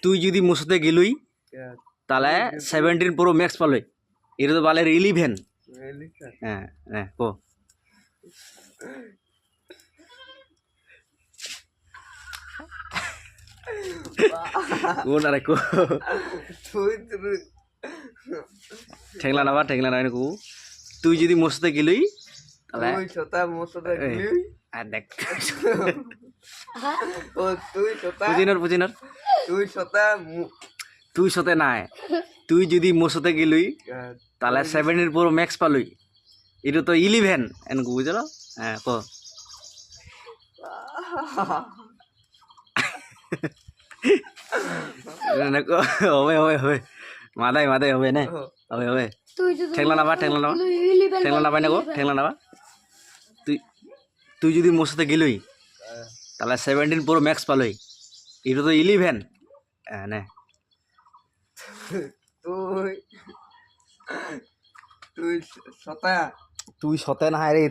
তুই যদি মোর সাথে গেলুই তাহলে 17 প্রো ম্যাক্স পালই এটা তো বালের 11 হ্যাঁ হ্যাঁ কো কোন আরে কো ঠেংলা না কো তুই যদি মোর সাথে গেলুই তাহলে আর দেখ পুজিনর তুই সাথে নাই তুই যদি মোর সাথে গেলুই তাহলে 17 প্রো ম্যাক্স পালুই এটা তো 11 এন কো বুঝলো হ্যাঁ কো হবে মাদাই হবে না হবে ঠেংলা না তুই যদি মোর সাথে গেলুই তাহলে 17 প্রো ম্যাক্স পালই এটা তো 11 হ্যাঁ না তুই সতে না রে